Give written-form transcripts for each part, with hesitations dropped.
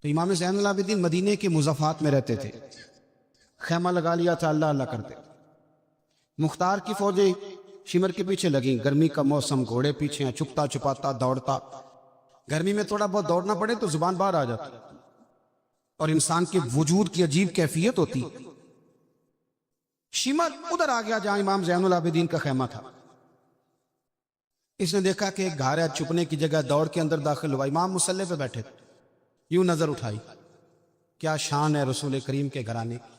تو امام زین العابدین مدینے کے مضافات میں رہتے تھے، خیمہ لگا لیا تھا، اللہ اللہ کرتے۔ مختار کی فوجیں شمر کے پیچھے لگیں، گرمی کا موسم، گھوڑے پیچھے ہیں، چھپتا چھپاتا دوڑتا، گرمی میں تھوڑا بہت دوڑنا پڑے تو زبان باہر آ جاتی، اور انسان کے وجود کی عجیب کیفیت ہوتی۔ شمر ادھر آ گیا جہاں امام زین العابدین کا خیمہ تھا، اس نے دیکھا کہ ایک گھر ہے، چھپنے کی جگہ، دوڑ کے اندر داخل ہوا، امام مصلی پہ بیٹھے تھے، یوں نظر اٹھائی، کیا شان ہے رسول کریم کے گھرانے کی،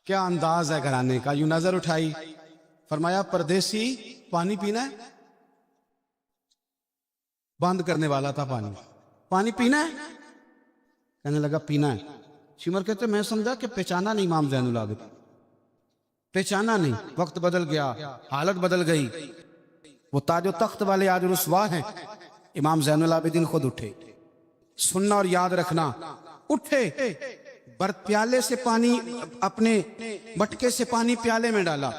کیا انداز ہے گھرانے کا، یوں نظر اٹھائی، فرمایا پردیسی پانی پینا ہے؟ بند کرنے والا تھا پانی پینا ہے؟ کہنے لگا پینا ہے۔ شمر کہتے میں سمجھا کہ پہچانا نہیں امام زین العابدین، پہچانا نہیں، وقت بدل گیا، حالت بدل گئی، وہ تاج و تخت والے آج رسوا ہیں۔ امام زین العابدین خود اٹھے، سننا اور یاد رکھنا، اٹھے، پیالے سے پانی، اپنے مٹکے سے پانی پیالے میں ڈالا،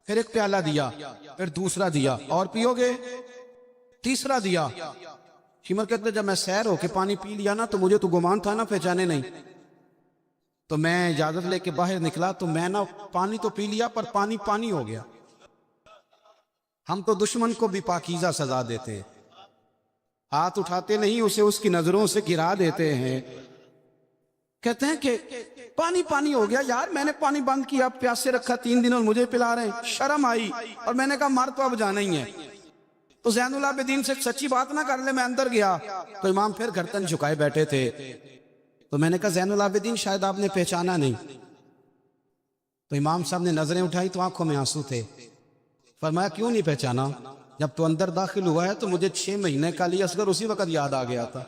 پھر ایک پیالہ دیا، پھر دوسرا دیا، اور پیو گے؟ تیسرا دیا۔ شمر کہتے جب میں سیر ہو کے پانی پی لیا نا تو مجھے تو گمان تھا نا پہچانے نہیں، تو میں اجازت لے کے باہر نکلا تو میں نا پانی تو پی لیا پر پانی پانی ہو گیا۔ ہم تو دشمن کو بھی پاکیزہ سزا دیتے ہیں، ہاتھ اٹھاتے نہیں، اسے اس کی نظروں سے گرا دیتے ہیں۔ کہتے ہیں کہ پانی پانی ہو گیا، یار میں نے پانی بند کیا، پیاسے رکھا 3 دن اور مجھے پلا رہے ہیں، شرم آئی، اور میں نے کہا مر تو اب جانا ہی ہے، تو زین العابدین سے سچی بات نہ کر لے۔ میں اندر گیا تو امام پھر گردن جھکائے بیٹھے تھے، تو میں نے کہا زین العابدین شاید آپ نے پہچانا نہیں، تو امام صاحب نے نظریں اٹھائی تو آنکھوں میں آنسو تھے۔ فرمایا کیوں نہیں پہچانا؟ جب تو اندر داخل ہوا ہے تو مجھے 6 مہینے کا علی اصغر اسی وقت یاد آ گیا تھا،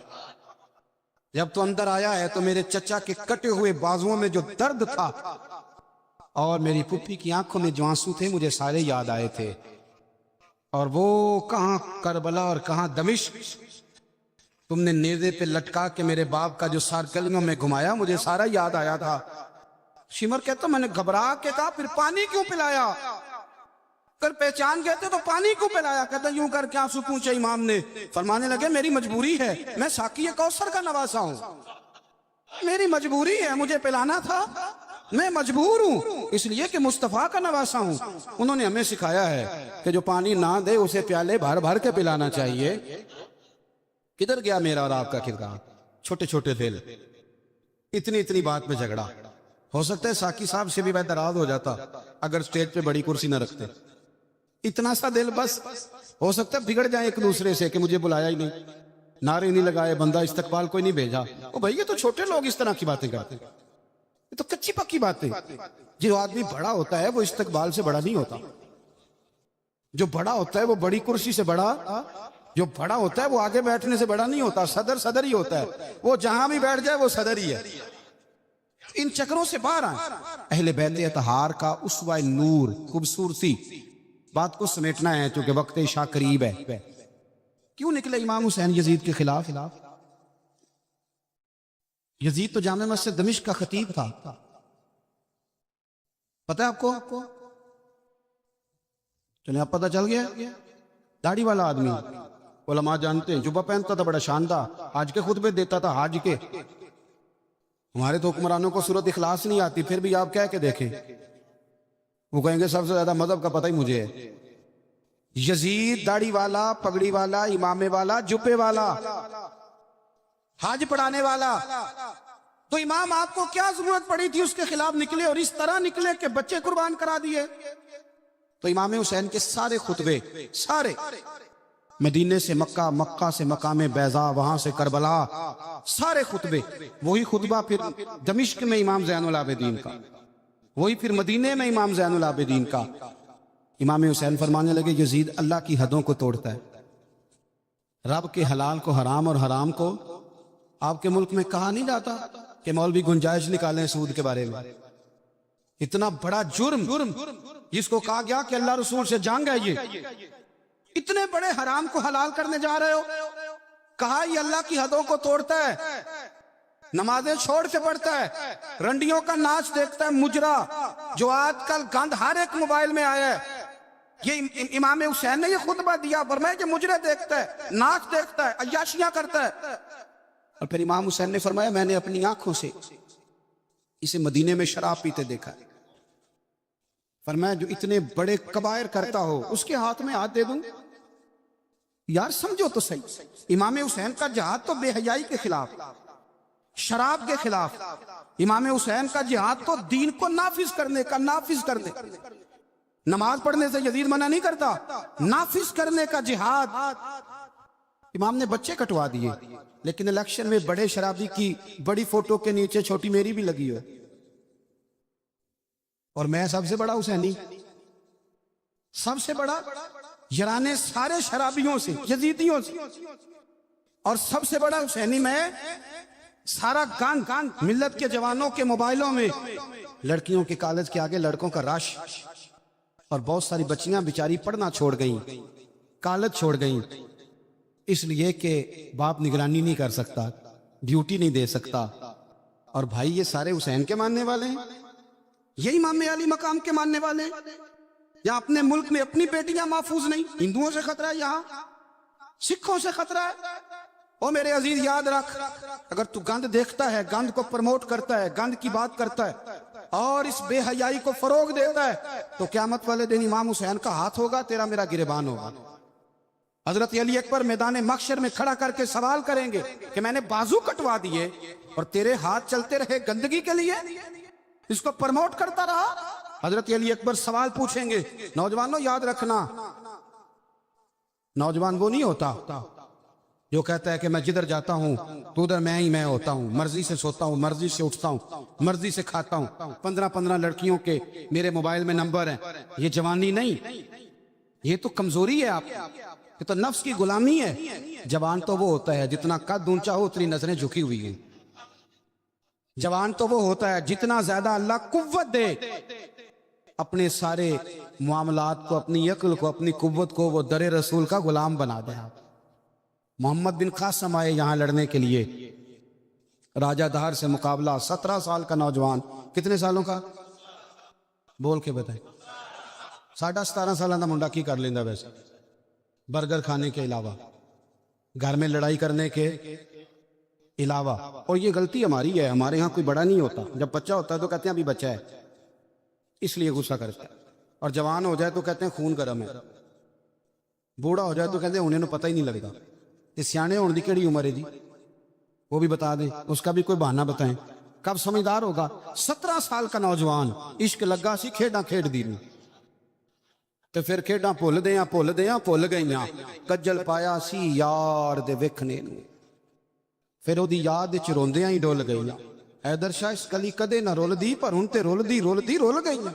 جب تو اندر آیا ہے تو میرے چچا کے کٹے ہوئے بازوؤں میں جو درد تھا اور میری پھپھی کی آنکھوں میں جو آنسو تھے مجھے سارے یاد آئے تھے، اور وہ کہاں کربلا اور کہاں دمشق تم نے نیزے پہ لٹکا کے میرے باپ کا جو سار گلیوں میں گھمایا مجھے سارا یاد آیا تھا۔ شمر کہتا میں نے گھبرا کے کہا پھر پانی کیوں پلایا؟ کر پہچان گئے تھے تو پانی کیوں پلایا؟ کہتا یوں کر کے آنسو پوچھے امام نے، فرمانے لگے میری مجبوری ہے، میں ساقی کوثر کا نواسا ہوں، میری مجبوری ہے، مجھے پلانا تھا، میں مجبور ہوں، اس لیے کہ مصطفیٰ کا نواسا ہوں۔ انہوں نے ہمیں سکھایا ہے کہ جو پانی نہ دے اسے پیالے بھر بھر کے پلانا چاہیے۔ کدھر گیا میرا اور آپ کا کردار؟ چھوٹے چھوٹے دل، اتنی اتنی بات میں جھگڑا۔ ہو سکتا ہے ساقی صاحب سے بھی میں ناراض ہو جاتا اگر سٹیج پہ بڑی کرسی نہ رکھتے، اتنا سا دل بس، ہو سکتا ہے بگڑ جائیں ایک دوسرے سے کہ مجھے بلایا ہی نہیں، نعرے نہیں لگائے، بندہ استقبال کوئی نہیں بھیجا۔ او بھائی یہ تو چھوٹے لوگ اس طرح کی باتیں کرتے ہیں، یہ تو کچی پکی باتیں۔ جو آدمی بڑا ہوتا ہے وہ استقبال سے بڑا نہیں ہوتا، جو بڑا ہوتا ہے وہ بڑی کرسی سے بڑا، جو بڑا ہوتا ہے وہ آگے بیٹھنے سے بڑا نہیں ہوتا، صدر صدر ہی ہوتا ہے، وہ جہاں بھی بیٹھ جائے وہ صدر ہی ہے۔ ان چکروں سے باہر آئیں۔ اہل بیت اطہار کا اسوہ نور، خوبصورتی، بات کو سمیٹنا ہے چونکہ وقت عشاء قریب ہے۔ کیوں نکلے امام حسین یزید کے خلاف؟ یزید تو جامع مسجد دمشق کا خطیب تھا، پتہ ہے آپ کو؟ چلیں اب پتہ چل گیا، داڑھی والا آدمی، علماء جانتے ہیں، جبہ پہنتا تھا بڑا شاندار، حج کے خطبے دیتا تھا، حج کے۔ ہمارے تو حکمرانوں کو سورۃ اخلاص نہیں آتی، پھر بھی آپ کہہ کے دیکھیں، وہ کہیں گے سب سے زیادہ مذہب کا پتہ ہی مجھے ہے۔ یزید داڑھی والا، پگڑی والا، امامے والا، جبے والا، حج پڑھانے والا، تو امام آپ کو کیا ضرورت پڑی تھی اس کے خلاف نکلے اور اس طرح نکلے کہ بچے قربان کرا دیے؟ تو امام حسین کے سارے خطبے، سارے، مدینے سے مکہ، مکہ سے مقام بیضا، وہاں سے کربلا، سارے خطبے، وہی خطبہ پھر دمشق میں امام زین العابدین کا، وہی پھر مدینے میں امام زین العابدین کا۔ امام حسین فرمانے لگے یزید اللہ کی حدوں کو توڑتا ہے، رب کے حلال کو حرام اور حرام کو، آپ کے ملک میں کہا نہیں جاتا کہ مولوی گنجائش نکالیں سود کے بارے میں؟ اتنا بڑا جرم جس کو کہا گیا کہ اللہ رسول سے جنگ ہے، یہ اتنے بڑے حرام کو حلال کرنے جا رہے ہو، کہا یہ اللہ کی حدوں کو توڑتا ہے، نمازیں چھوڑ کے پڑھتا ہے، رنڈیوں کا ناچ دیکھتا ہے، مجرا جو آج کل گند ہر ایک موبائل میں آیا ہے۔ یہ امام حسین نے یہ خطبہ دیا، فرمایا کہ مجرے دیکھتا ہے، ناچ دیکھتا ہے، عیاشیاں کرتا ہے، اور پھر امام حسین نے فرمایا میں نے اپنی آنکھوں سے اسے مدینے میں شراب پیتے دیکھا. فرمایا جو اتنے بڑے کبائر کرتا ہو اس کے ہاتھ میں ہاتھ دے دوں؟ یار سمجھو تو صحیح, امام حسین کا جہاد تو بے حیائی کے خلاف, شراب کے خلاف. امام حسین کا جہاد تو دین کو نافذ کرنے کا, نافذ کرنے. نماز پڑھنے سے یزید منع نہیں کرتا, نافذ کرنے کا جہاد. امام نے بچے کٹوا دیے, لیکن الیکشن میں بڑے شرابی کی بڑی فوٹو کے نیچے چھوٹی میری بھی لگی ہو, اور میں سب سے بڑا حسینی, سب سے بڑا, یرانے سارے شرابیوں سے, یزیدیوں سے, اور سب سے بڑا حسینی میں. سارا گند ملت کے جوانوں کے موبائلوں میں, لڑکیوں کے کالج کے آگے لڑکوں کا رش, اور بہت ساری بچیاں بیچاری پڑھنا چھوڑ گئیں, کالج چھوڑ گئیں, اس لیے کہ باپ نگرانی نہیں کر سکتا, ڈیوٹی نہیں دے سکتا. اور بھائی یہ سارے حسین کے ماننے والے ہیں, یہ امام علی مقام کے ماننے والے ہیں. یا اپنے ملک میں اپنی بیٹیاں محفوظ نہیں, ہندوؤں سے خطرہ ہے, یہاں سکھوں سے خطرہ ہے. او میرے عزیز یاد رکھ, اگر تو گند دیکھتا ہے, گند کو پروموٹ کرتا ہے, گند کی بات کرتا ہے اور اس بے حیائی کو فروغ دیتا ہے, تو قیامت والے دن امام حسین کا ہاتھ ہوگا, تیرا میرا گریبان ہوگا. حضرت علی اکبر میدان محشر میں کھڑا کر کے سوال کریں گے کہ میں نے بازو کٹوا دیے اور تیرے ہاتھ چلتے رہے گندگی کے لیے, اس کو پروموٹ کرتا رہا. حضرت علی اکبر سوال پوچھیں گے, نوجوانوں یاد رکھنا, نوجوان وہ نہیں ہوتا جو کہتا ہے کہ میں جدھر جاتا ہوں تو ادھر میں ہی میں ہوتا ہوں, مرضی سے سوتا ہوں, مرضی سے اٹھتا ہوں, مرضی سے کھاتا ہوں, 15 لڑکیوں کے میرے موبائل میں نمبر ہیں. یہ جوانی نہیں, یہ تو کمزوری ہے, آپ یہ تو نفس کی غلامی ہے. جوان تو وہ ہوتا ہے جتنا قد اونچا ہو اتنی نظریں جھکی ہوئی ہیں. جوان تو وہ ہوتا ہے جتنا زیادہ اللہ قوت دے, اپنے سارے معاملات کو, اپنی عقل کو, اپنی قوت کو وہ در رسول کا غلام بنا دے. محمد بن قاسم آئے یہاں لڑنے کے لیے, راجہ دہر سے مقابلہ, 17 سال کا نوجوان. کتنے سالوں کا بول کے بتائیں؟ 17.5 سالہ دا منڈا کی کر لیندہ ویسے, برگر کھانے کے علاوہ, گھر میں لڑائی کرنے کے علاوہ. اور یہ غلطی ہماری ہے, ہمارے ہاں کوئی بڑا نہیں ہوتا, جب بچہ ہوتا ہے تو کہتے ہیں ابھی بچہ ہے, اس لیے غصہ کرتا ہے. اور جوان ہو جائے تو کہتے ہیں خون گرم ہے, بوڑھا ہو جائے تو کہتے ہیں انہیں پتہ ہی نہیں لگتا. یہ سیانے ہونے دی کیڑی عمر ہے جی, وہ بھی بتا دیں, اس کا بھی کوئی بہانہ بتائیں, کب سمجھدار ہوگا. 17 سال کا نوجوان, عشق لگا سی کھیڈاں کھیڈ دی, تو پھر کھیڈاں بھول گئیاں, کجل پایا سی یار دے ویکھنے نوں, پھر وہ دی یاد وچ روندیاں ہی ڈول گئیاں. حیدر شاہ اس کلی کدے نہ رول دی, پر ہن تے رول گئیاں.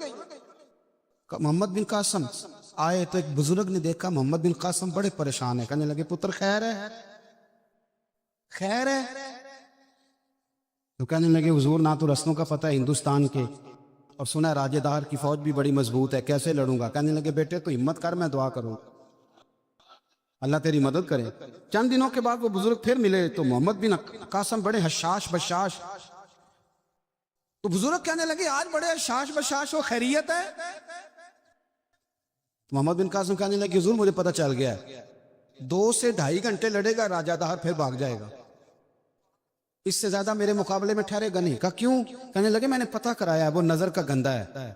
محمد بن قاسم آئے تو ایک بزرگ نے دیکھا محمد بن قاسم بڑے پریشان ہیں, کہنے لگے پتر خیر ہے, خیر ہے؟ تو کہنے لگے حضور نہ تو رسموں کا پتہ ہے ہندوستان کے, اور سنا ہے راجہ دہر کی فوج بھی بڑی مضبوط ہے, کیسے لڑوں گا؟ کہنے لگے بیٹے تو ہمت کر, میں دعا کروں, اللہ تیری مدد کرے. چند دنوں کے بعد وہ بزرگ پھر ملے تو محمد بن قاسم بڑے حشاش بشاش, تو بزرگ کہنے لگے آج بڑے حشاش بشاش ہو, خیریت ہے؟ محمد بن قاسم کہنے لگے حضور مجھے پتہ چل گیا ہے, 2 سے 2.5 گھنٹے لڑے گا راجہ دہر پھر بھاگ جائے گا, اس سے زیادہ میرے مقابلے میں ٹھہرے گا نہیں. کہا کیوں؟ کہنے لگے میں نے پتہ کرایا ہے, وہ نظر کا گندہ ہے,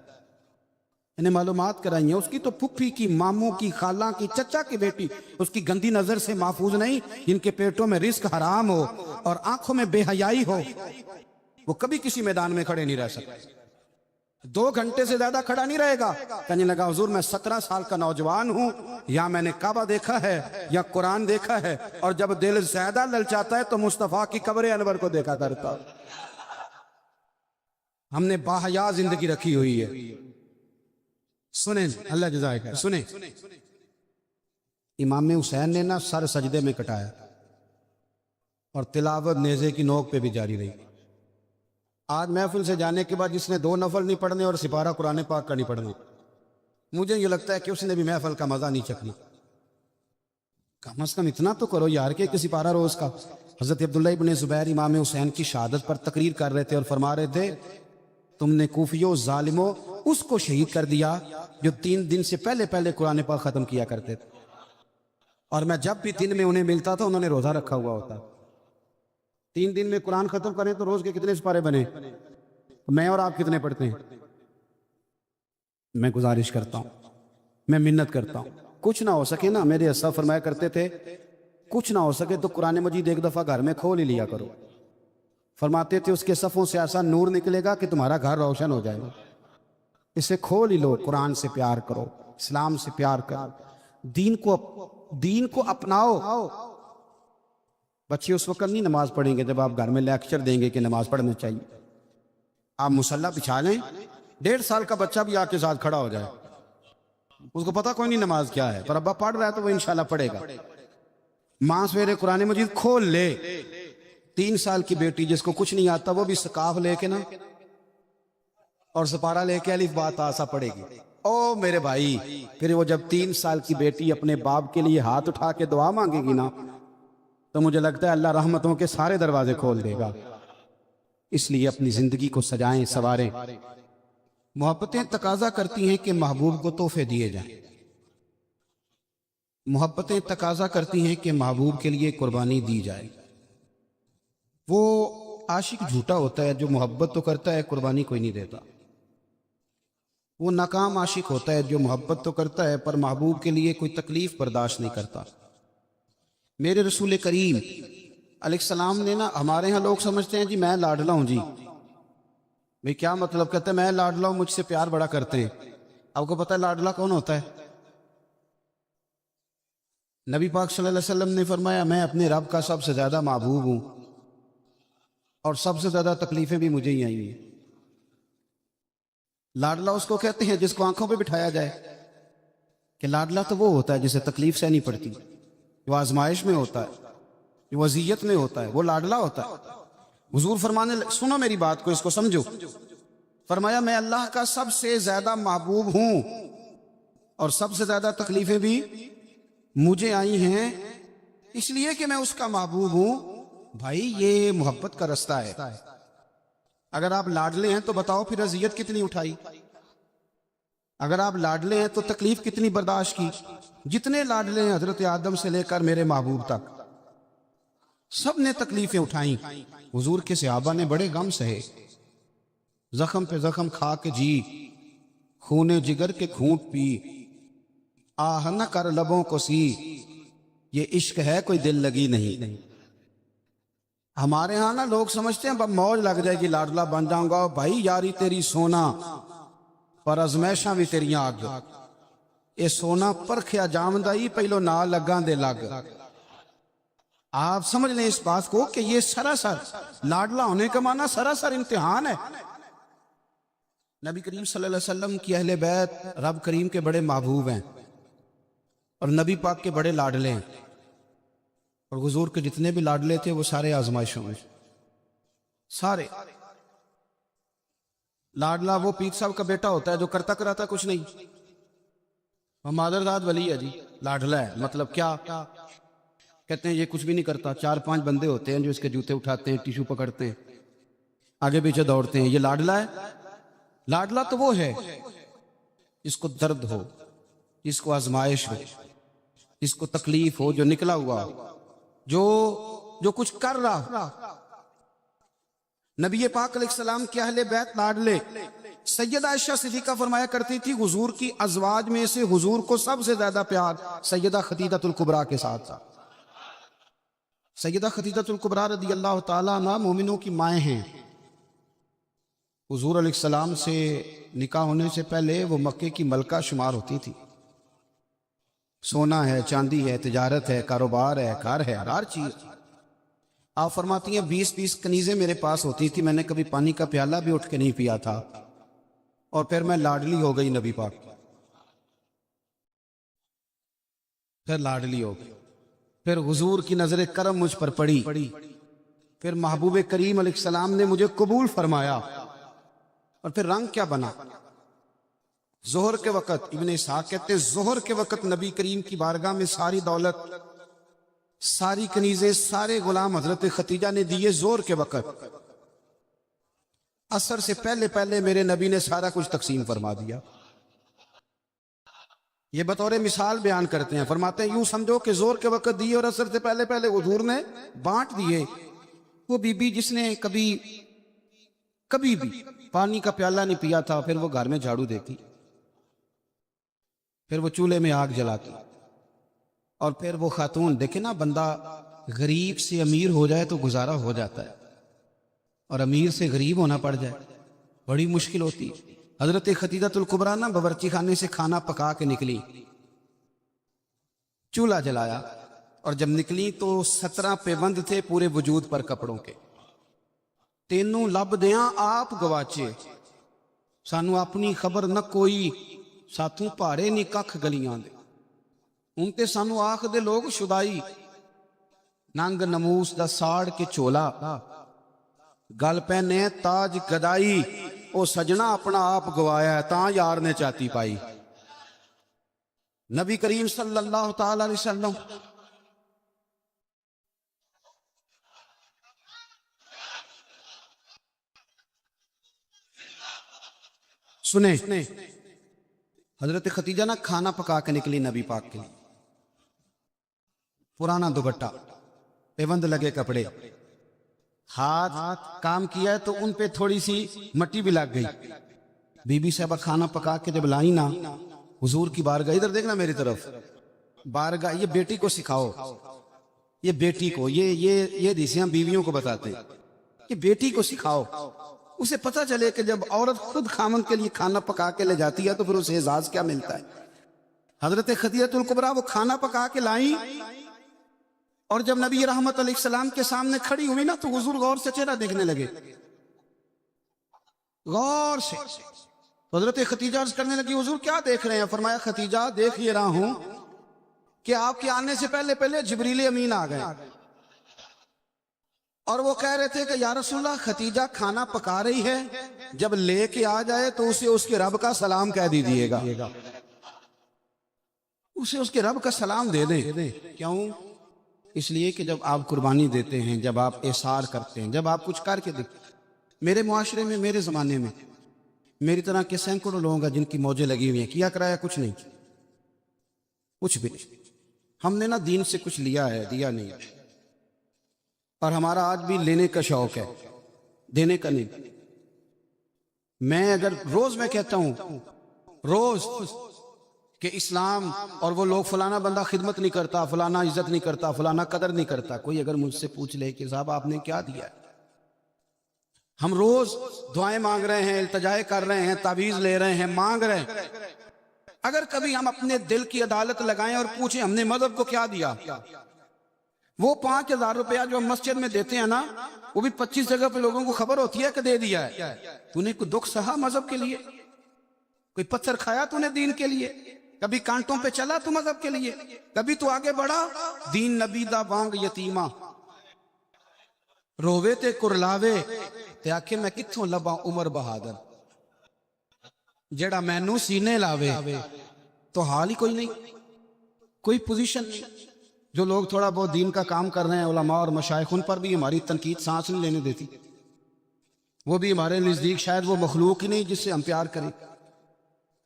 انہیں معلومات کرائی ہیں, اس کی تو پھپھی کی, ماموں کی, خالہ کی, چچا کی بیٹی اس کی گندی نظر سے محفوظ نہیں, جن کے پیٹوں میں رزق حرام ہو اور آنکھوں میں بے حیائی ہو, وہ کبھی کسی میدان میں کھڑے نہیں رہ سکتے, 2 گھنٹے سے زیادہ کھڑا نہیں رہے گا. کہنے لگا حضور میں 17 سال کا نوجوان ہوں, یا میں نے کعبہ دیکھا ہے یا قرآن دیکھا ہے, اور جب دل زیادہ للچاتا ہے تو مصطفیٰ کی قبر انور کو دیکھا کرتا. ہم نے باحیا زندگی رکھی ہوئی ہے. سنیں اللہ جزائے خیر, سنیں امام حسین نے نا سر سجدے میں کٹایا اور تلاوت نیزے کی نوک پہ بھی جاری رہی. آج محفل سے جانے کے بعد جس نے 2 نفل نہیں پڑھنے اور سپارہ قرآن پاک کا نہیں پڑھنا, مجھے یہ لگتا ہے کہ اس نے بھی محفل کا مزہ نہیں چکھنا. کم از کم اتنا تو کرو یار کہ سپارہ روز کا. حضرت عبداللہ ابن زبیر امام حسین کی شہادت پر تقریر کر رہے تھے اور فرما رہے تھے تم نے کوفیوں ظالموں اس کو شہید کر دیا جو 3 دن سے پہلے قرآن پاک ختم کیا کرتے تھے, اور میں جب بھی دن میں انہیں ملتا تھا انہوں نے روزہ رکھا ہوا ہوتا. 3 دن میں قرآن ختم کریں تو روز کے کتنے سپارے بنے؟ میں اور آپ کتنے پڑھتے ہیں؟ میں گزارش کرتا ہوں، میں منت کرتا ہوں، کچھ نہ ہو سکے نا، میرے اسا فرمایا کرتے تھے کچھ نہ ہو سکے تو قرآن مجید ایک دفعہ گھر میں کھول ہی لیا کرو۔ فرماتے تھے اس کے صفوں سے ایسا نور نکلے گا کہ تمہارا گھر روشن ہو جائے گا۔ اسے کھول ہی لو، قرآن سے پیار کرو، اسلام سے پیار کرو، دین کو اپناؤ۔ بچے اس وقت نہیں نماز پڑھیں گے جب آپ گھر میں لیکچر دیں گے کہ نماز پڑھنا چاہیے۔ آپ مصلی بچھا لیں، 1.5 سال کا بچہ بھی آپ کے ساتھ کھڑا ہو جائے، اس کو پتا کوئی نہیں نماز کیا ہے، پر ابا پڑھ رہا ہے تو وہ انشاءاللہ پڑھے گا۔ ماں سویرے قرآن مجید کھول لے، 3 سال کی بیٹی جس کو کچھ نہیں آتا وہ بھی سکاف لے کے نا اور سپارہ لے کے الف با تا سا پڑھے گی۔ او میرے بھائی، پھر وہ جب 3 سال کی بیٹی اپنے باپ کے لیے ہاتھ اٹھا کے دعا مانگے گی نا تو مجھے لگتا ہے اللہ رحمتوں کے سارے دروازے کھول دے گا۔ اس لیے اپنی زندگی کو سجائیں، سنواریں۔ محبتیں تقاضا کرتی ہیں کہ محبوب کو تحفے دیے جائیں، محبتیں تقاضا کرتی ہیں کہ محبوب کے لیے قربانی دی جائے۔ وہ عاشق جھوٹا ہوتا ہے جو محبت تو کرتا ہے قربانی کوئی نہیں دیتا۔ وہ ناکام عاشق ہوتا ہے جو محبت تو کرتا ہے پر محبوب کے لیے کوئی تکلیف برداشت نہیں کرتا۔ میرے رسول کریم علیہ السلام نے نا، ہمارے ہاں لوگ سمجھتے ہیں جی میں لاڈلا ہوں، جی بھئی کیا مطلب؟ کہتے ہیں میں لاڈلا ہوں، مجھ سے پیار بڑا کرتے ہیں۔ آپ کو پتہ ہے لاڈلا کون ہوتا ہے؟ نبی پاک صلی اللہ علیہ وسلم نے فرمایا میں اپنے رب کا سب سے زیادہ محبوب ہوں اور سب سے زیادہ تکلیفیں بھی مجھے ہی آئی ہیں۔ لاڈلا اس کو کہتے ہیں جس کو آنکھوں پہ بٹھایا جائے، کہ لاڈلا تو وہ ہوتا ہے جسے تکلیف سے نہیں پڑتی، وہ آزمائش میں ہوتا ہے، وہ اذیت میں ہوتا ہے، وہ لاڈلا ہوتا ہے۔ حضور فرمانے سنو میری بات کو، اس کو سمجھو، فرمایا میں اللہ کا سب سے زیادہ محبوب ہوں اور سب سے زیادہ تکلیفیں بھی مجھے آئی ہیں، اس لیے کہ میں اس کا محبوب ہوں۔ بھائی یہ محبت کا رستہ ہے۔ اگر آپ لاڈلے ہیں تو بتاؤ پھر اذیت کتنی اٹھائی، اگر آپ لاڈلے ہیں تو تکلیف کتنی برداشت کی۔ جتنے لاڈلے ہیں حضرت آدم سے لے کر میرے محبوب تک، سب نے تکلیفیں اٹھائیں۔ حضور کے صحابہ نے بڑے غم سہے، زخم پہ زخم کھا کے جی، خون جگر کے گھونٹ پی، آہ نہ کر لبوں کو سی، یہ عشق ہے کوئی دل لگی نہیں۔ ہمارے ہاں نا لوگ سمجھتے ہیں موج لگ جائے گی لاڈلا بن جاؤں گا۔ بھائی یاری تیری سونا پر ازمیشاں بھی تیریاں آگ، اے سونا پرکھیا جامدائی پہلو نہ لگاں دے لگ۔ آپ سمجھ لیں اس بات کو کہ یہ سراسر لاڈلا ہونے کا معنی سراسر امتحان ہے۔ نبی کریم صلی اللہ علیہ وسلم کی اہل بیت رب کریم کے بڑے محبوب ہیں اور نبی پاک کے بڑے لاڈلے ہیں، اور حضور کے جتنے بھی لاڈلے تھے وہ سارے آزمائشوں میں، سارے۔ لاڈلا وہ پیر صاحب کا بیٹا ہوتا ہے جو کرتا کراتا کچھ نہیں، وہ مادرداد ولی ہے جی، لاڈلا ہے۔ مطلب کیا کہتے ہیں؟ یہ کچھ بھی نہیں کرتا، 4-5 بندے ہوتے ہیں جو اس کے جوتے اٹھاتے ہیں، ٹیشو پکڑتے ہیں، آگے پیچھے دوڑتے ہیں، یہ لاڈلا ہے۔ لاڈلا تو وہ ہے جس کو درد ہو، جس کو آزمائش ہو، جس کو تکلیف ہو، جو نکلا ہوا ہو، جو کچھ کر رہا۔ نبی پاک علیہ السلام کے اہل بیت لاڈلے، سیدہ عائشہ صدیقہ فرمایا کرتی تھی حضور کی ازواج میں سے حضور کو سب سے زیادہ پیار سیدہ خدیجہ الکبریٰ کے ساتھ تھا۔ سیدہ خدیجہ الکبریٰ رضی اللہ تعالیٰ عنہ مومنوں کی مائیں ہیں۔ حضور علیہ السلام سے نکاح ہونے سے پہلے وہ مکے کی ملکہ شمار ہوتی تھی۔ سونا ہے، چاندی ہے، تجارت ہے، کاروبار ہے، گھر ہے، ہر چیز۔ آپ فرماتی ہیں 20 کنیزیں میرے پاس ہوتی تھی، میں نے کبھی پانی کا پیالہ بھی اٹھ کے نہیں پیا تھا، اور پھر میں لاڈلی ہو گئی نبی پاک، پھر لاڈلی ہو گئی، پھر حضور کی نظر کرم مجھ پر پڑی، پھر محبوب کریم علیہ السلام نے مجھے قبول فرمایا، اور پھر رنگ کیا بنا۔ ظہر کے وقت ابن اسحاق کہتے ہیں ظہر کے وقت نبی کریم کی بارگاہ میں ساری دولت، ساری کنیزیں، سارے غلام حضرت خدیجہ نے دیے ظہر کے وقت۔ عصر سے پہلے پہلے میرے نبی نے سارا کچھ تقسیم فرما دیا۔ یہ بطور مثال بیان کرتے ہیں، فرماتے ہیں یوں سمجھو کہ ظہر کے وقت دیے اور عصر سے پہلے پہلے حضور نے بانٹ دیے۔ وہ بی بی جس نے کبھی بھی پانی کا پیالہ نہیں پیا تھا، پھر وہ گھر میں جھاڑو دیتی، پھر وہ چولہے میں آگ جلاتی، اور پھر وہ خاتون، دیکھیں نا، بندہ غریب سے امیر ہو جائے تو گزارا ہو جاتا ہے، اور امیر سے غریب ہونا پڑ جائے بڑی مشکل ہوتی۔ حضرت خدیجہ الکبریٰ نا باورچی خانے سے کھانا پکا کے نکلی، چولہا جلایا، اور جب نکلی تو 17 پیوند تھے پورے وجود پر کپڑوں کے۔ تینوں لب دیاں آپ گواچے، سانو اپنی خبر نہ کوئی، ساتھوں پہاڑے نی ککھ گلیاں دے، ان تے سانو آخ دے لوگ شدائی، ننگ نموس دا ساڑ کے چولا، گل پہنے تاج گدائی، او سجنا اپنا آپ گوایا ہے تاں یار نے چاتی پائی۔ نبی کریم صلی اللہ تعالی علیہ وسلم سنیں، حضرت خدیجہ نا کھانا پکا کے نکلی نبی پاک کے لیے، پرانا دوپٹہ، پیوند لگے کپڑے، ہاتھ کام کیا ہے تو ان پہ تھوڑی سی مٹی بھی لگ گئی۔ بی بی صاحبہ کھانا پکا کے جب لائی نا حضور کی بارگاہ، ادھر دیکھنا میری طرف، بارگاہ، یہ بیٹی کو سکھاؤ، یہ بیٹی کو، یہ دیسیاں بیویوں کو بتاتے ہیں، یہ بیٹی کو سکھاؤ، اسے پتہ چلے کہ جب عورت خود خامن کے لیے کھانا پکا کے لے جاتی ہے تو پھر اسے اعزاز کیا ملتا ہے۔ حضرت خدیجہ الکبریٰ وہ کھانا پکا کے لائیں، اور جب نبی رحمت علیہ السلام کے سامنے کھڑی ہوئی نا تو حضور غور سے چہرہ دیکھنے لگے، غور سے۔ حضرت خدیجہ عرض کرنے لگی حضور کیا دیکھ رہے ہیں؟ فرمایا خدیجہ دیکھ یہ رہا ہوں کہ آپ کے آنے سے پہلے جبریل امین آ گئے، اور وہ کہہ رہے تھے کہ یا رسول اللہ خدیجہ کھانا پکا رہی ہے، جب لے کے آ جائے تو اسے اس کے رب کا سلام کہہ دیجیے گا، اسے اس کے رب کا سلام دے دیں۔ کیوں؟ اس لیے کہ جب آپ قربانی دیتے ہیں، جب آپ احسار کرتے ہیں، جب آپ کچھ کر کے دیتے، میرے معاشرے میں، میرے زمانے میں میری طرح کے سینکڑوں لوگ ہیں جن کی موجیں لگی ہوئی ہیں، کیا کرایا کچھ نہیں، کچھ بھی نہیں۔ ہم نے نا دین سے کچھ لیا ہے، دیا نہیں، اور ہمارا آج بھی لینے کا شوق ہے، دینے کا نہیں۔ میں اگر روز میں کہتا ہوں روز کہ اسلام اور وہ لوگ فلانا بندہ خدمت نہیں کرتا، فلانا عزت نہیں کرتا، فلانا قدر نہیں کرتا، کوئی اگر مجھ سے پوچھ لے کہ صاحب آپ نے کیا دیا ہے، ہم روز دعائیں مانگ رہے ہیں، التجائے کر رہے ہیں، تعویذ لے رہے ہیں، مانگ رہے ہیں، اگر کبھی ہم اپنے دل کی عدالت لگائیں اور پوچھیں ہم نے مذہب کو کیا دیا، وہ 5,000 روپیہ جو ہم مسجد میں دیتے ہیں نا، وہ بھی 25 جگہ پہ لوگوں کو خبر ہوتی ہے کہ دے دیا ہے۔ تو نے کوئی دکھ سہا مذہب کے لیے؟ کوئی پتھر کھایا تو نے دین کے لیے؟ کبھی کانٹوں پہ چلا تو مذہب کے لیے؟ کبھی تو آگے بڑھا؟ دین نبی دا بانگ یتیمہ رووے تے کرلاوے تے آکھے میں کتھوں لباں عمر بہادر، جیڑا مینوں سینے لاوے تو حال ہی کوئی نہیں، کوئی پوزیشن نہیں۔ جو لوگ تھوڑا بہت دین کا کام کر رہے ہیں، علماء اور مشائخ، ان پر بھی ہماری تنقید سانس نہیں لینے دیتی، وہ بھی ہمارے نزدیک شاید وہ مخلوق ہی نہیں جس سے ہم پیار کریں،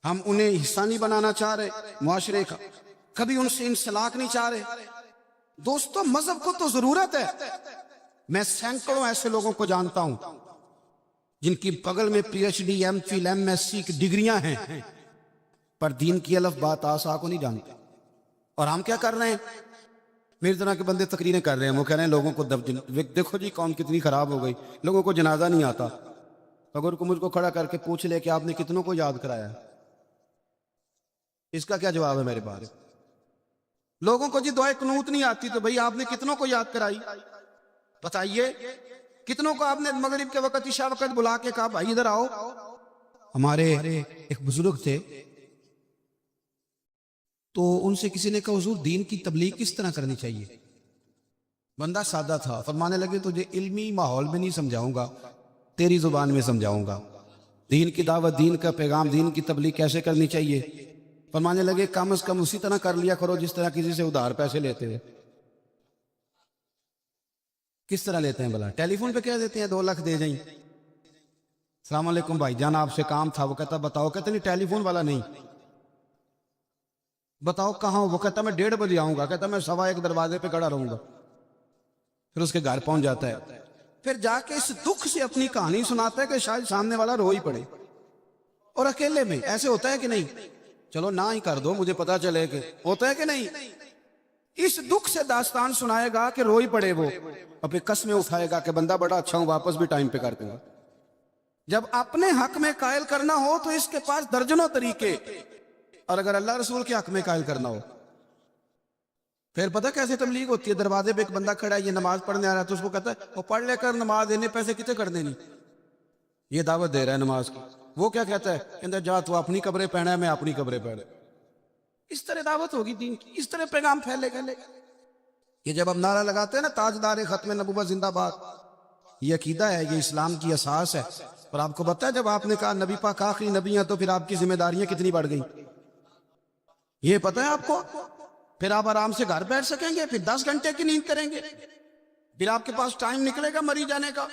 ہم انہیں حصہ نہیں بنانا چاہ رہے معاشرے کا، کبھی ان سے انسلاک نہیں چاہ رہے۔ دوستو مذہب کو تو ضرورت ہے، میں سینکڑوں ایسے لوگوں کو جانتا ہوں جن کی بغل میں P H D, M Phil, M S C کی ڈگریاں ہیں، پر دین کی الف بات آسا کو نہیں جانتے۔ اور ہم کیا کر رہے ہیں؟ میری طرح کے بندے تقریریں کر رہے ہیں، وہ کہہ رہے ہیں لوگوں کو دیکھو جی قوم کتنی خراب ہو گئی، لوگوں کو جنازہ نہیں آتا۔ اگر کو مجھ کو کھڑا کر کے پوچھ لے کہ آپ نے کتنوں کو یاد کرایا ہے، اس کا کیا جواب ہے میرے پاس؟ لوگوں کو جی دعائے قنوت نہیں آتی تو بھئی آپ نے کتنوں کو یاد کرائی؟ بتائیے کتنوں کو آپ نے مغرب کے وقت، عشاء وقت بلا کے کہا بھائی ادھر آؤ؟ ہمارے ایک بزرگ تھے تو ان سے کسی نے کہا حضور دین کی تبلیغ کس طرح کرنی چاہیے؟ بندہ سادہ تھا، فرمانے لگے تجھے علمی ماحول میں نہیں سمجھاؤں گا، تیری زبان میں سمجھاؤں گا، دین کی دعوت، دین کا پیغام، دین کی تبلیغ کیسے کرنی چاہیے۔ فرمانے لگے کم از کم اسی طرح کر لیا کرو جس طرح کسی سے ادھار پیسے لیتے ہیں۔ کس طرح لیتے ہیں بھلا؟ ٹیلی فون پہ کہہ دیتے ہیں 2 لاکھ دے جائیں، السلام علیکم بھائی جان آپ سے کام تھا، وہ کہتا بتاؤ، کہتے نہیں ٹیلی فون والا نہیں، بتاؤ کہاں ہو؟ وہ کہتا میں 1:30 بجے آؤں گا، کہتا میں 1:15 دروازے پہ کھڑا رہوں گا، پھر اس کے گھر پہنچ جاتا ہے، پھر جا کے اس دکھ سے اپنی کہانی سناتا ہے کہ شاید سامنے والا رو ہی پڑے، اور اکیلے میں۔ ایسے ہوتا ہے کہ نہیں؟ چلو نہ ہی کر دو، مجھے پتا چلے کہ ہوتا ہے کہ نہیں۔ اس دکھ سے داستان سنائے گا کہ رو ہی پڑے وہ، اور پھر قسمیں اٹھائے گا کہ بندہ بڑا اچھا ہوں، واپس بھی ٹائم پہ کر دوں گا۔ جب اپنے حق میں قائل کرنا ہو تو اس کے پاس درجنوں طریقے، اور اگر اللہ رسول کے حق میں قائل کرنا ہو پھر پتہ کیسے تبلیغ ہوتی ہے؟ دروازے پہ ایک بندہ کھڑا ہے، یہ نماز پڑھنے آ رہا ہے، تو اس کو کہتا ہے وہ پڑھ لے کر نماز دینے پیسے کتنے کر دینی، یہ دعوت دے رہا ہے نماز کی۔ وہ کیا کہتا ہے؟ کہتا ہے جا تو اپنی قبریں پہنا ہے، میں اپنی قبریں پہنا۔ اس طرح دعوت ہوگی دین کی، اس طرح پیغام پھیلے گا۔ یہ جب ہم نعرہ لگاتے ہیں نا تاجدار ختم نبوت زندہ باد، یہ عقیدہ ہے، یہ اسلام کی اساس ہے۔ اور آپ کو پتہ ہے جب آپ نے کہا نبی پاک آخری نبی ہیں تو پھر آپ کی ذمہ داریاں کتنی بڑھ گئیں، یہ پتہ ہے آپ کو؟ پھر آپ آرام سے گھر بیٹھ سکیں گے، پھر 10 گھنٹے کی نیند کریں گے، پھر آپ کے پاس ٹائم نکلے گا مری جانے کا،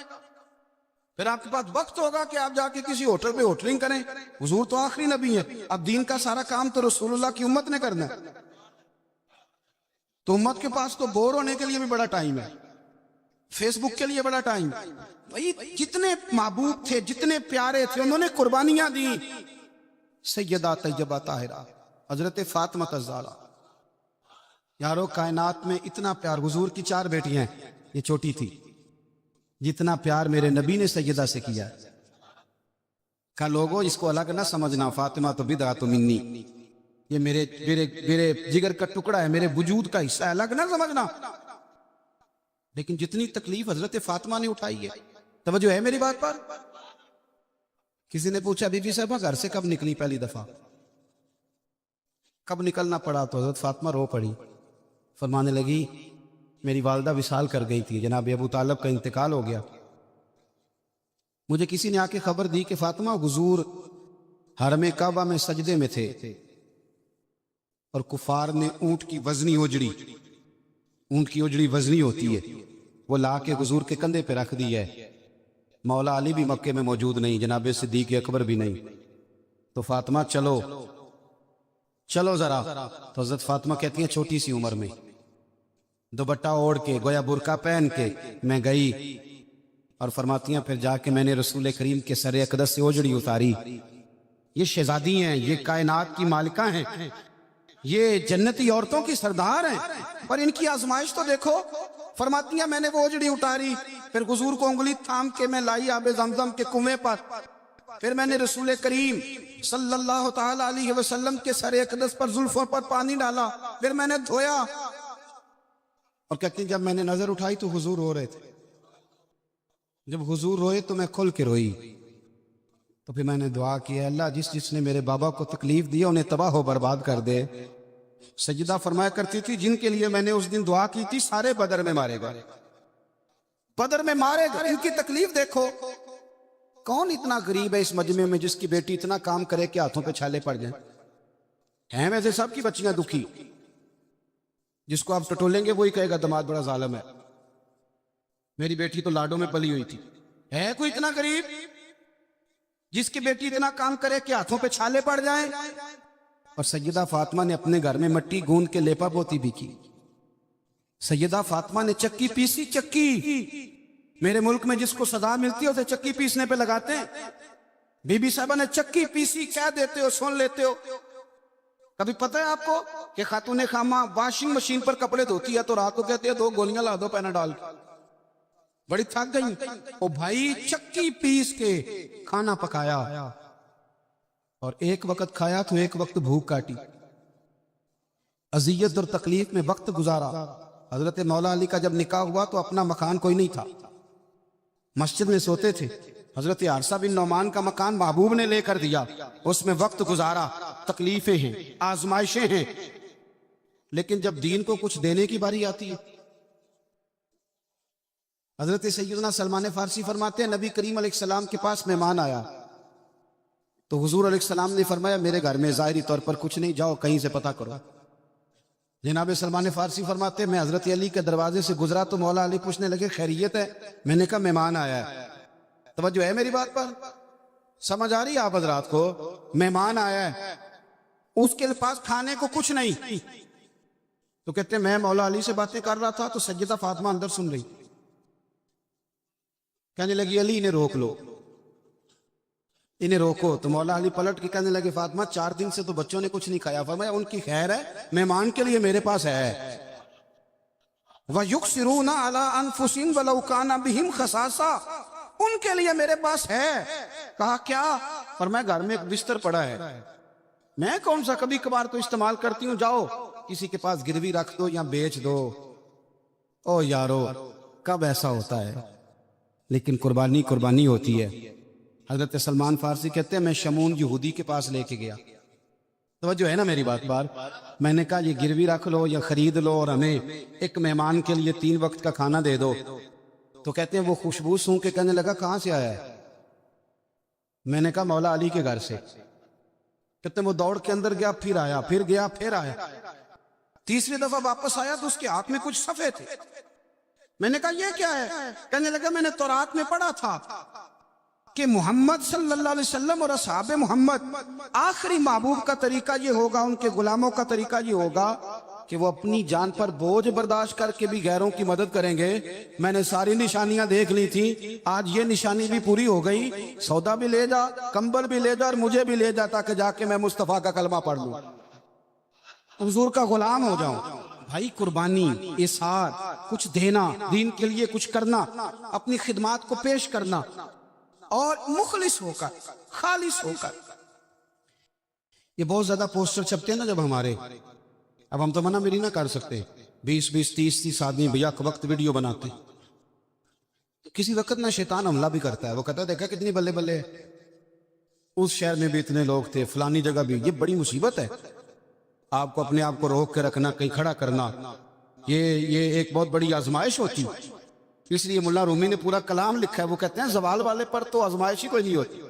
پھر آپ کے پاس وقت ہوگا کہ آپ جا کے کسی ہوٹل پہ ہوٹلنگ کریں۔ حضور تو آخری نبی ہیں، اب دین کا سارا کام تو رسول اللہ کی امت نے کرنا ہے، تو امت کے پاس تو بور ہونے کے لیے بھی بڑا ٹائم ہے، فیس بک کے لیے بڑا ٹائم۔ بھائی جتنے محبوب تھے، جتنے پیارے تھے، انہوں نے قربانیاں دی۔ سیدہ طیبہ طاہرہ حضرت فاطمہ الزہرا، یارو کائنات میں اتنا پیار، حضور کی 4 بیٹیاں ہیں، یہ چھوٹی تھی، جتنا پیار میرے نبی نے سیدہ سے کیا۔ کہا لوگوں اس کو الگ نہ سمجھنا، فاطمہ تو بدعۃ منی، یہ میرے جگر کا ٹکڑا ہے، میرے وجود کا حصہ ہے، الگ نہ سمجھنا۔ لیکن جتنی تکلیف حضرت فاطمہ نے اٹھائی ہے، توجہ ہے میری بات پر؟ کسی نے پوچھا بی بی صاحبہ گھر سے کب نکلی پہلی دفعہ؟ کب نکلنا پڑا؟ تو حضرت فاطمہ رو پڑی، فرمانے لگی میری والدہ وصال کر گئی تھی، جناب ابو طالب کا انتقال ہو گیا، مجھے کسی نے آ کے خبر دی کہ فاطمہ حضور حرم کعبہ میں سجدے میں تھے، اور کفار نے اونٹ کی وزنی اجڑی، اونٹ کی اجڑی وزنی ہوتی ہے، وہ لا کے حضور کے کندھے پہ رکھ دی ہے۔ مولا علی بھی مکے میں موجود نہیں، جناب صدیق اکبر بھی نہیں، تو فاطمہ چلو چلو ذرا۔ تو حضرت فاطمہ کہتی ہیں چھوٹی سی عمر میں دوپٹہ اوڑھ کے، گویا برقع پہن کے میں گئی، اور فرماتی ہیں پھر جا کے میں نے رسول کریم کے سر اقدس سے اوجڑی اتاری۔ یہ شہزادی ہیں، یہ کائنات کی مالکہ ہیں، یہ جنتی عورتوں کی سردار ہیں، پر ان کی آزمائش تو دیکھو۔ فرماتی ہیں میں نے وہ اوجڑی اتاری، پھر حضور کو انگلی تھام کے میں لائی آب زمزم کے کنویں پر، پھر میں نے رسول کریم صلی اللہ تعالی علیہ وسلم کے سر اقدس پر زلفوں پر پانی ڈالا، پھر میں نے دھویا، اور کہتی ہیں جب میں نے نظر اٹھائی تو حضور رو رہے تھے، جب حضور روئے تو میں کھل کے روئی، تو پھر میں نے دعا کی ہے اللہ جس نے میرے بابا کو تکلیف دی انہیں تباہ و برباد کر دے۔ سجدہ فرمایا کرتی تھی جن کے لیے میں نے اس دن دعا کی تھی سارے بدر میں مارے گئے، بدر میں مارے گئے۔ ان کی تکلیف دیکھو، کون اتنا غریب ہے اس مجمع میں جس کی بیٹی اتنا کام کرے کہ ہاتھوں پہ چھالے پڑ جائیں؟ ہیں ویسے سب کی بچیاں دکھی، جس کو آپ ٹٹولیں گے وہی کہے گا دماد بڑا ظالم ہے، میری بیٹی تو لاڈوں میں پلی ہوئی تھی۔ ہے کوئی اتنا غریب جس کی بیٹی اتنا کام کرے کہ ہاتھوں پہ چھالے پڑ جائیں؟ اور سیدہ فاطمہ نے اپنے گھر میں مٹی گوند کے لیپا پوتی بھی کی۔ سیدہ فاطمہ نے چکی پیسی، چکی میرے ملک میں جس کو سزا ملتی ہے اسے چکی پیسنے پہ لگاتے ہیں، بی بی صاحبہ نے چکی پیسی، کہہ دیتے ہو سن لیتے ہو۔ کبھی پتہ ہے آپ کو کہ خاتون خامہ واشنگ مشین پر کپڑے دھوتی ہے تو رات کو کہتے ہیں 2 گولیاں لا دو پیناڈول کی، بڑی تھک گئی، او بھائی چکی پیس کے کھانا پکایا، اور ایک وقت کھایا تو ایک وقت بھوک کاٹی، اذیت اور تکلیف میں وقت گزارا۔ حضرت مولا علی کا جب نکاح ہوا تو اپنا مکان کوئی نہیں تھا، مسجد میں سوتے تھے، حضرت حارثہ بن نعمان کا مکان محبوب نے لے کر دیا، اس میں وقت گزارا، تکلیفیں ہیں، آزمائشیں ہیں، لیکن جب دین کو کچھ دینے کی باری آتی ہے، حضرت سیدنا سلمان فارسی فرماتے ہیں نبی کریم علیہ السلام کے پاس مہمان آیا تو حضور علیہ السلام نے فرمایا میرے گھر میں ظاہری طور پر کچھ نہیں، جاؤ کہیں سے پتہ کرو۔ جناب سلمان فارسی فرماتے ہیں میں حضرت علی کے دروازے سے گزرا تو مولا علی پوچھنے لگے خیریت ہے؟ میں نے کہا مہمان آیا ہے۔ توجہ ہے میری بات پر؟ سمجھ آ رہی ہے آپ حضرات کو؟ مہمان آیا ہے، اس کے پاس کھانے کو کچھ نہیں، تو کہتے ہیں میں مولا علی سے باتیں کر رہا تھا تو سیدہ فاطمہ اندر سن رہی، کہنے لگی علی انہیں روک لو، انہیں روکو. تو مولا علی پلٹ کے کہنے لگے فاطمہ 4 دن سے تو بچوں نے کچھ نہیں کھایا. فرمایا ان کی خیر ہے، مہمان کے لیے میرے پاس ہے. وَيُقْصِرُونَ عَلَىٰ أَنفُسِهِمْ وَلَوْ كَانَ بِهِمْ خَصَاصَةٌ، ان کے لیے میرے پاس ہے. کہا کیا؟ فرمایا گھر میں ایک بستر پڑا ہے، میں کون سا کبھی کبھار تو استعمال کرتی ہوں، جاؤ کسی کے پاس گروی رکھ دو یا بیچ دو. او یارو کب ایسا ہوتا ہے، لیکن قربانی قربانی ہوتی ہے. حضرت سلمان فارسی کہتے ہیں میں شمون یہودی کے پاس لے کے گیا. توجہ ہے نا میری بات بار؟ میں نے کہا یہ گروی رکھ لو یا خرید لو اور ہمیں ایک مہمان کے لیے 3 وقت کا کھانا دے دو. تو کہتے ہیں وہ خوشبو سون کے کہنے لگا کہاں سے آیا ہے؟ میں نے کہا مولا علی کے گھر سے. کہتے ہیں وہ دوڑ کے اندر گیا، پھر آیا، پھر گیا، پھر آیا. 3ری دفعہ واپس آیا تو اس کے ہاتھ میں کچھ صفحے تھے. میں نے کہا یہ کیا ہے؟ کہنے لگا میں نے تورات میں پڑھا تھا کہ محمد صلی اللہ علیہ وسلم اور اصحاب محمد آخری محبوب کا طریقہ یہ ہوگا، ان کے غلاموں کا طریقہ یہ ہوگا کہ وہ اپنی جان پر بوجھ برداشت کر کے بھی غیروں کی مدد کریں گے. میں نے ساری نشانیاں دیکھ لی تھی، آج یہ نشانی بھی پوری ہو گئی. سودا بھی لے جا، کمبل بھی لے جا اور مجھے بھی لے جا تاکہ جا کے میں مصطفیٰ کا کلمہ پڑھ لوں، حضور کا غلام ہو جاؤں. بھائی قربانی، اظہار، کچھ دینا، دین کے لیے کچھ کرنا، اپنی خدمات کو پیش کرنا اور مخلص ہو کر، خالص ہو کر. یہ بہت زیادہ پوسٹر چھپتے ہیں نا جب ہمارے، اب ہم تو منع میری نہ کر سکتے. 20 30 آدمی بیک وقت ویڈیو بناتے ہیں. کسی وقت نہ شیطان حملہ بھی کرتا ہے، وہ کہتا ہے دیکھا کتنی بلے بلے ہے، اس شہر میں بھی اتنے لوگ تھے، فلانی جگہ بھی. یہ بڑی مصیبت ہے. آپ کو اپنے آپ کو روک کے رکھنا، کہیں کھڑا کرنا، یہ ایک بہت بڑی آزمائش ہوتی. اس لیے ملا رومی نے پورا کلام لکھا ہے. وہ کہتے ہیں زوال والے پر تو آزمائش ہی کوئی نہیں ہوتی،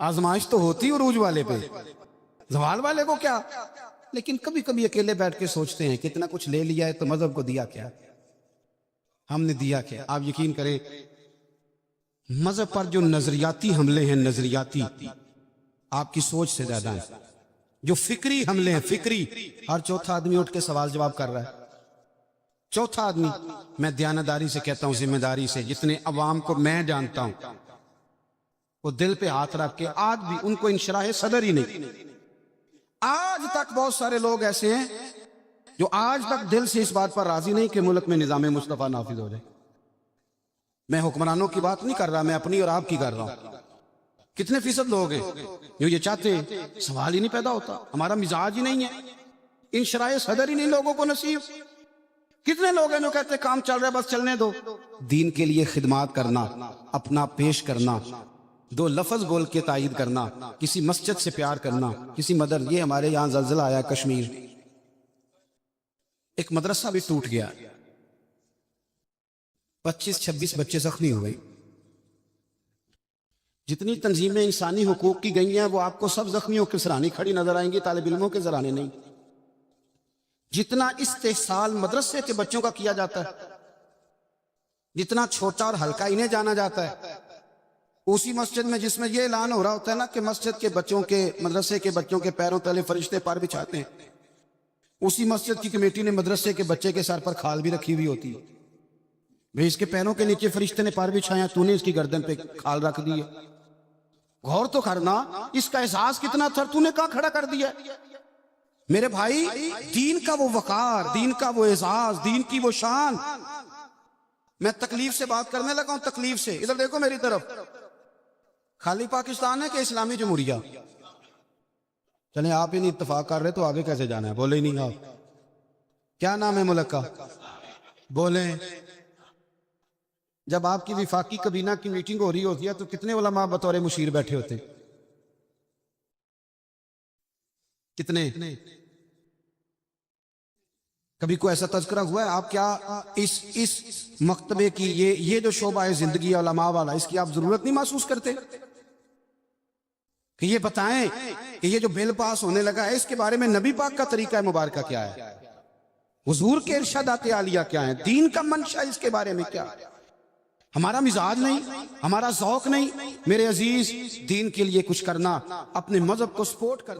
آزمائش تو ہوتی عروج والے پہ، زوال والے کو کیا. لیکن کبھی کبھی اکیلے بیٹھ کے سوچتے ہیں کتنا کچھ لے لیا ہے تو مذہب کو دیا کیا، ہم نے دیا کیا. آپ یقین کریں مذہب پر جو نظریاتی حملے ہیں، نظریاتی، آپ کی سوچ سے زیادہ ہیں. جو فکری حملے ہیں، فکری، ہر چوتھا آدمی اٹھ کے سوال جواب کر رہا ہے. چوتھا آدمی. میں دیانتداری سے کہتا ہوں، ذمہ داری سے، جتنے عوام کو میں جانتا ہوں وہ دل پہ ہاتھ رکھ کے آج بھی ان کو انشراح صدر ہی نہیں. آج تک بہت سارے لوگ ایسے ہیں جو آج تک دل سے اس بات پر راضی نہیں کہ ملک میں نظام مصطفیٰ نافذ ہو جائے. میں حکمرانوں کی بات نہیں کر رہا، میں اپنی اور آپ کی کر رہا ہوں. کتنے فیصد لوگ ہیں جو یہ چاہتے ہیں؟ سوال ہی نہیں پیدا ہوتا. ہمارا مزاج ہی نہیں ہے، انشراح صدر ہی نہیں لوگوں کو نصیب. کتنے لوگ ہیں جو کہتے ہیں کام چل رہا ہے بس چلنے دو. دین کے لیے خدمات کرنا، اپنا پیش کرنا، 2 لفظ بول کے تائید کرنا، کسی مسجد سے پیار کرنا، کسی مدر. یہ ہمارے یہاں زلزلہ آیا کشمیر، ایک مدرسہ بھی ٹوٹ گیا، 25-26 بچے زخمی ہوئے. جتنی تنظیمیں انسانی حقوق کی گئی ہیں وہ آپ کو سب زخمیوں کے سرانے کھڑی نظر آئیں گی، طالب علموں کے سرانے نہیں. جتنا استحصال مدرسے کے بچوں کا کیا جاتا ہے، جتنا چھوٹا اور ہلکا انہیں جانا جاتا ہے، اسی مسجد میں جس میں یہ اعلان ہو رہا ہوتا ہے نا کہ مسجد کے بچوں کے، مدرسے کے بچوں کے پیروں تلے فرشتے پر بچھاتے ہیں، اسی مسجد کی کمیٹی نے مدرسے کے بچے کے سر پر کھال بھی رکھی ہوئی ہوتی ہے. بھئی اس کے پیروں کے نیچے فرشتے نے پر بچھایا، تو نے اس کی گردن پہ کھال رکھ دی ہے. غور تو کرنا اس کا احساس کتنا تھا، تو نے کہاں کھڑا کر دیا. میرے بھائی دین کا وہ وقار، دین کا وہ اعزاز، دین کی وہ شان. میں تکلیف سے بات کرنے لگا ہوں، تکلیف سے. ادھر دیکھو میری طرف، خالی پاکستان ہے کہ اسلامی جمہوریہ؟ چلیں آپ ہی نہیں اتفاق کر رہے تو آگے کیسے جانا ہے؟ بولے ہی نہیں آپ. کیا نام ہے ملک کا؟ بولیں. جب آپ کی وفاقی کابینہ کی میٹنگ ہو رہی ہوتی ہے تو کتنے علماء بطور مشیر بیٹھے ہوتے ہیں؟ کتنے؟ کبھی کوئی ایسا تذکرہ ہوا ہے؟ آپ کیا اس مکتبے کی یہ جو شعبہ ہے زندگی علماء والا، اس کی آپ ضرورت نہیں محسوس کرتے کہ یہ بتائیں کہ یہ جو بل پاس ہونے لگا ہے اس کے بارے میں نبی پاک کا طریقہ مبارکہ کیا ہے، حضور کے ارشادات عالیہ کیا ہیں، دین کا منشا اس کے بارے میں کیا ہے؟ ہمارا مزاج نہیں، ہمارا ذوق نہیں. میرے عزیز دین کے لیے کچھ کرنا، اپنے مذہب کو سپورٹ کرنا.